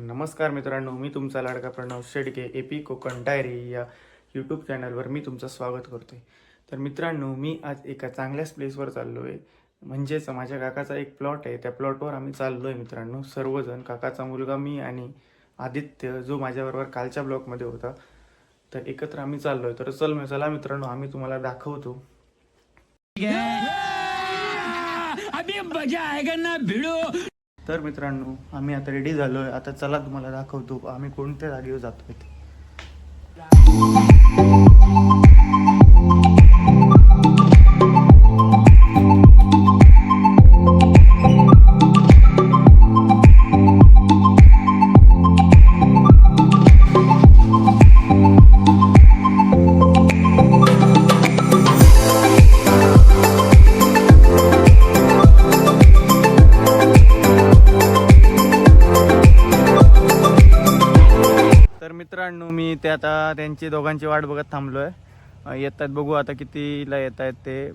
नमस्कार मित्रांनो, मी तुमचा लाडका प्रणव शेडके AP कोकण डायरी या यूट्यूब चॅनलवर मी तुमचं स्वागत करतोय. तर मित्रांनो, मी आज एका चांगल्याच प्लेसवर चाललो आहे. म्हणजेच माझ्या काकाचा एक प्लॉट आहे. त्या प्लॉटवर आम्ही चाललो आहे मित्रांनो, सर्वजण. काकाचा मुलगा, मी आणि आदित्य, जो माझ्याबरोबर कालच्या ब्लॉकमध्ये होता. तर एकत्र आम्ही चाललो आहे. तर चला मित्रांनो, आम्ही तुम्हाला दाखवतो. अभी मजा आएगा ना भिडो. तर मित्रांनो, आम्ही आता रेडी झालो आहे. आता चला तुम्हाला दाखवतो आम्ही कोणत्या जागेवर जातो ते. मित्रांनो, मी ते आता त्यांची दोघांची वाट बघत थांबलो आहे. येतात, बघू आता कितीला येत आहेत ते.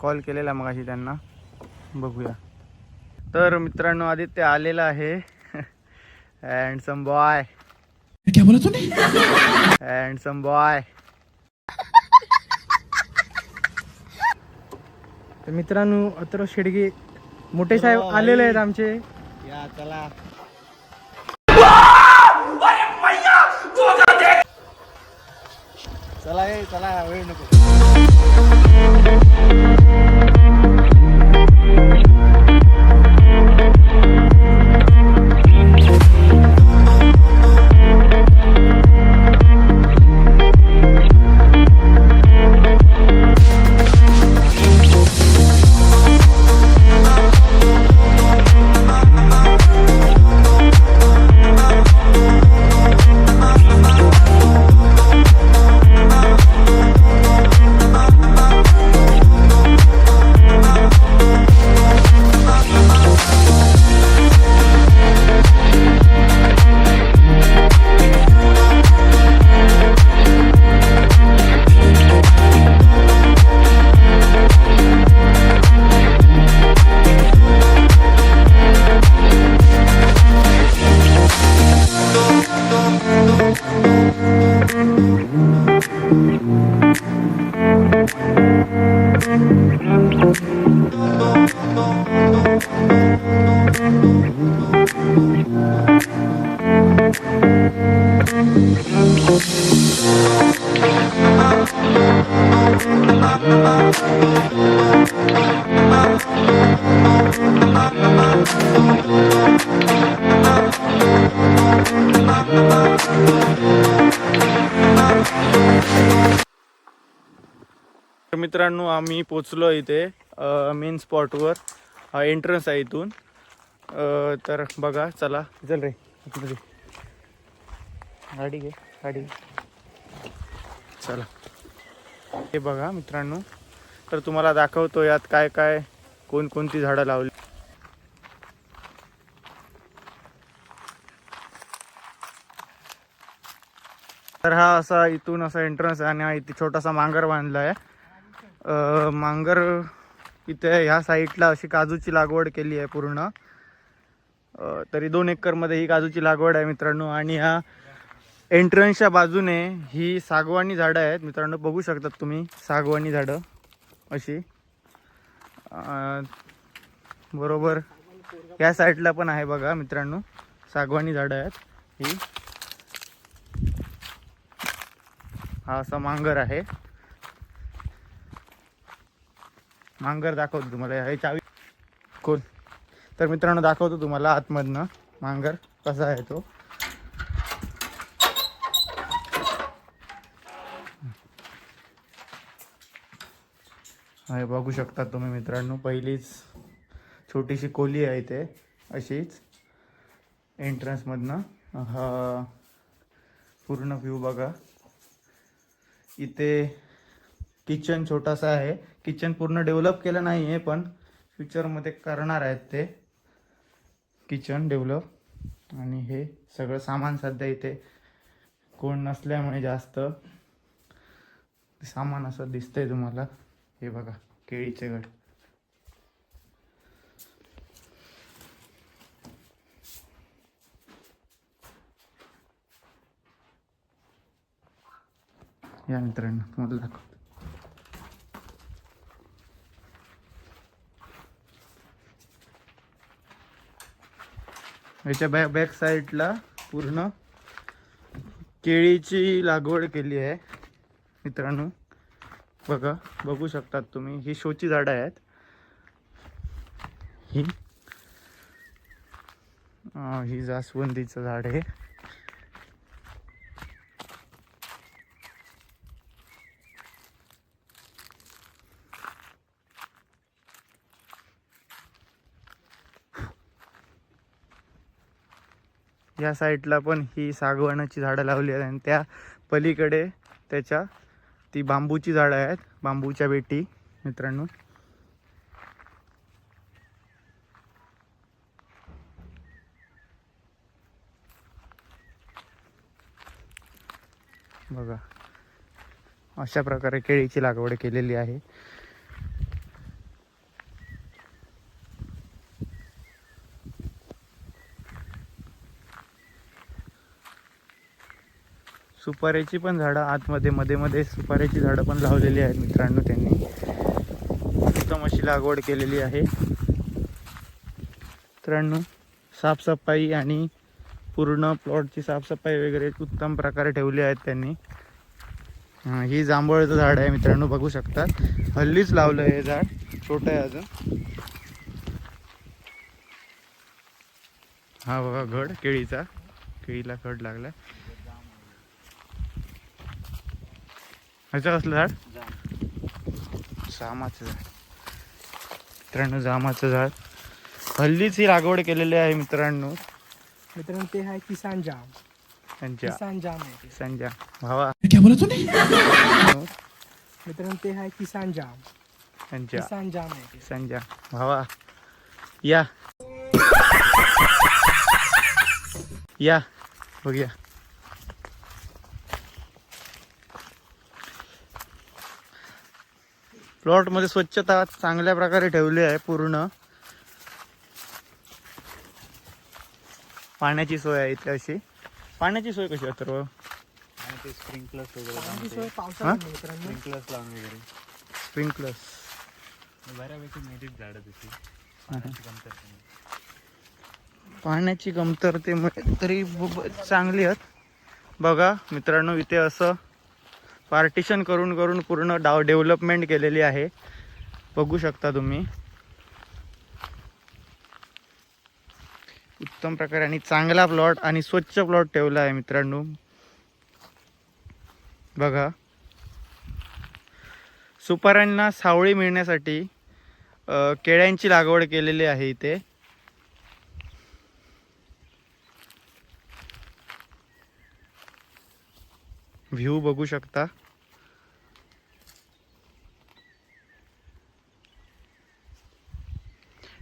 कॉल केलेला मग अशी त्यांना, बघूया. तर मित्रांनो, आदित्य आलेला आहे. हँडसम बॉय, क्या बोला तूने? Handsome boy. तर मित्रांनो, अथर्व शेडगे मोठे साहेब आलेले आहेत आमचे. या चला. चला वेळ नको. मित्रांनो, आम्ही पोचलो इथे मेन स्पॉटवर. हा एंट्रन्स आहे इथून. तर बघा, चला. चल रे गाडी घे, गाडी. चला, हे बघा मित्रांनो. तर तुम्हाला दाखवतो यात काय काय कोणकोणती झाडं लावली. तर हा असा इथून असा एंट्रन्स आहे आणि हा इथे छोटासा मांगर बांधला आहे. मांगर इथे ह्या साईडला अशी काजूची लागवड केली आहे पूर्ण. तरी 2 एकरमध्ये ही काजूची लागवड आहे मित्रांनो. आणि ह्या एंट्रन्सच्या बाजूने ही सागवानी झाडं आहेत मित्रांनो, बघू शकतात तुम्ही. सागवानी झाडं अशी बरोबर या साईडला पण आहे बघा मित्रांनो, सागवानी झाडं आहेत ही. हा असा मांगर आहे. मांगर दाखवतो तुम्हाला. हे चावी कोण. तर मित्रांनो, दाखवतो तुम्हाला आतमधनं मांगर कसा आहे तो. हे बघू शकता तुम्ही मित्रांनो. पहिलीच छोटीशी कोली आहे इथे अशीच एंट्रन्समधनं. हा पूर्ण व्ह्यू बघा. इथे किचन छोटासा आहे. किचन पूर्ण डेव्हलप केलं नाही आहे, पण फ्युचरमध्ये करणार आहेत ते किचन डेव्हलप. आणि हे सगळं सामान सध्या इथे कोण नसल्यामुळे जास्त सामान असं दिसतंय तुम्हाला. हे बघा, केळीचे घड. या मित्रांनो तुम्हाला दाखवतो. याच्या बॅक साईडला पूर्ण केळीची लागवड केली आहे मित्रांनो. बघा, बघू शकतात तुम्ही, ही शोची झाडं आहेत. ही जास्वंदीचं झाड आहे. या साईडला पण ही सागवानाची झाडं लावली आहेत आणि त्या पलीकडे त्याच्या ती बांबूची झाडं आहेत, बांबूच्या बेटी मित्रांनो. बघा, अशा प्रकारे केळीची लागवड केलेली आहे. सुपारीची पण झाडं आतमध्ये मध्ये सुपारीची झाडं पण लावलेली आहेत मित्रांनो. त्यांनी उत्तम अशी लागवड केलेली आहे मित्रांनो. साफसफाई आणि पूर्ण प्लॉटची साफसफाई वगैरे उत्तम प्रकारे ठेवली आहेत त्यांनी. ही जांभळाचं झाड आहे मित्रांनो, बघू शकता. हल्लीच लावलं हे झाड, छोटं आहे अजून. हा बघा घड केळीचा, केळीला घड लागलाय. ह्याचं कसलं झाड? जामाचं झाड मित्रांनो, जामाचं झाड. हल्लीच ही लागवड केलेली आहे मित्रांनो. ते आहे किसान जाम. संजा किसान जाम आहे ते. संजा भावा, क्या बोला तूने? मित्रांनो ते आहे किसान जाम. संजा किसान जाम आहे ते. संजा भावा, या या बघूया. प्लॉट मध्ये स्वच्छता चांगल्या प्रकारे ठेवली आहे. पूर्ण पाण्याची सोय आहे इथे. अशी पाण्याची सोय कशी आहे तर पाण्याची सोय हा? पावसाळ्यात नाही मित्रांनो. स्प्रिंकलर्स लावून वगैरे स्प्रिंकलर्स. बऱ्यापैकी मोठीच झाडं तिथे पाण्याची कमतरतेमुळे तरी चांगली आहेत. बघा मित्रांनो, इथे असं पार्टिशन करून करून पूर्ण डेव्हलपमेंट केलेली आहे. बघू शकता तुम्ही. उत्तम प्रकारे आणि चांगला प्लॉट आणि स्वच्छ प्लॉट ठेवला आहे मित्रांनो. बघा, सुपाऱ्यांना सावळी मिळण्यासाठी केळ्यांची लागवड केलेली आहे इथे. व्ह्यू बघू शकता.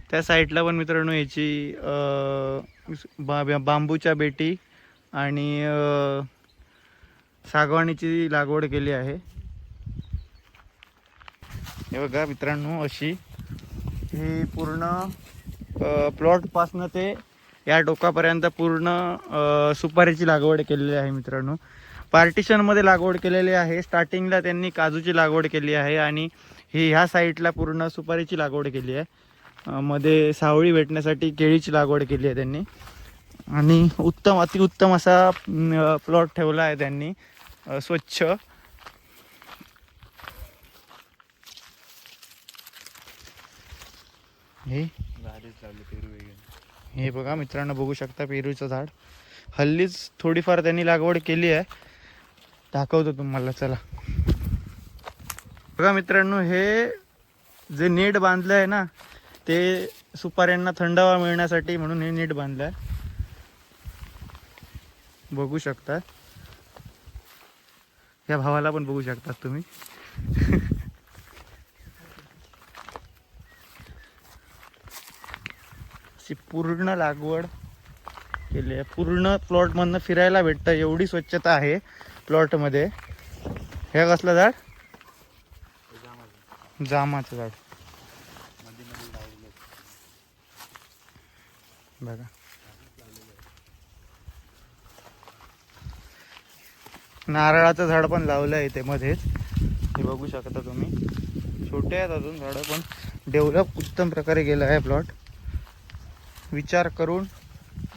त्या साईडला पण मित्रांनो याची बांबूच्या बेटी आणि सागवानीची लागवड केली आहे. हे बघा मित्रांनो, अशी ही पूर्ण प्लॉट पासनं ते या टोकापर्यंत पूर्ण सुपारीची लागवड केलेली आहे मित्रांनो. पार्टिशन मध्ये लागवड केलेली आहे. स्टार्टिंगला त्यांनी काजूची लागवड केली आहे आणि ही ह्या साईडला पूर्ण सुपारीची लागवड केली आहे. मध्ये सावळी भेटण्यासाठी केळीची लागवड केली आहे त्यांनी. आणि उत्तम, अतिउत्तम असा प्लॉट ठेवला आहे त्यांनी, स्वच्छ. हे बघा मित्रांनो, बघू शकता पेरूचं झाड. हल्लीच थोडीफार त्यांनी लागवड केली आहे, दाखवतो तुम्हाला. चला बघा मित्रांनो, हे जे नेट बांधलं आहे ना, ते सुपाऱ्यांना थंडावा मिळण्यासाठी म्हणून हे नेट बांधलं आहे. बघू शकता. या भावाला पण बघू शकतात तुम्ही. अशी पूर्ण लागवड केली आहे. पूर्ण प्लॉट मधनं फिरायला भेटतं, एवढी स्वच्छता आहे प्लॉट मध्ये. हे कसलं झाड? जामाचं झाड. बघा नारळाचं झाड पण लावलं आहे इथे मध्येच, हे बघू शकता तुम्ही. छोटे आहेत अजून झाडं, पण डेव्हलप उत्तम प्रकारे गेलं आहे प्लॉट. विचार करून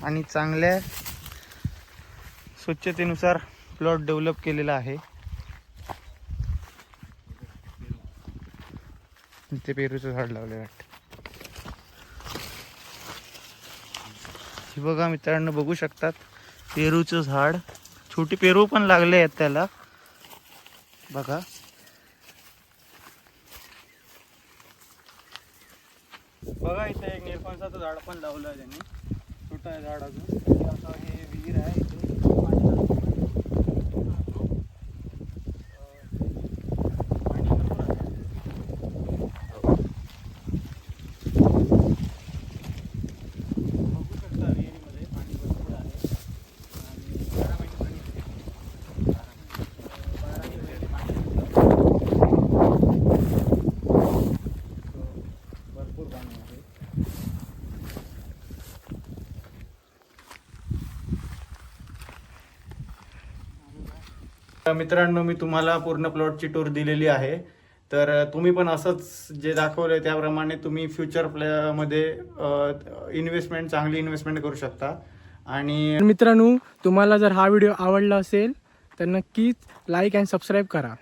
आणि चांगल्या स्वच्छतेनुसार प्लॉट डेव्हलप केलेला आहे. इथे पेरूचं झाड लावलं वाटतं. हे बघा मित्रांनो, बघू शकतात पेरूचं झाड. छोटी पेरू पण लागले आहेत त्याला बघा. बघा इथे एक निरफणसाचं झाड पण लावलं आहे त्यांनी. छोटं आहे झाड अजून. आणि आता हे विहीर आहे इथे पाणी भरपूर आहे. बघू शकता विहिरीमध्ये पाणी भरपूर आहे आणि 12 महिने पाणी आहे. 12 महिने पाणी भरपूर पाणी आहे. मित्रांनो, मी तुम्हाला पूर्ण प्लॉटची टूर दिलेली आहे. तर तुम्ही पण असंच जे दाखवलंय त्याप्रमाणे तुम्ही फ्युचर मध्ये इन्व्हेस्टमेंट, चांगली इन्व्हेस्टमेंट करू शकता. आणि मित्रांनो, तुम्हाला जर हा व्हिडिओ आवडला असेल तर नक्कीच लाईक अँड सबस्क्राईब करा.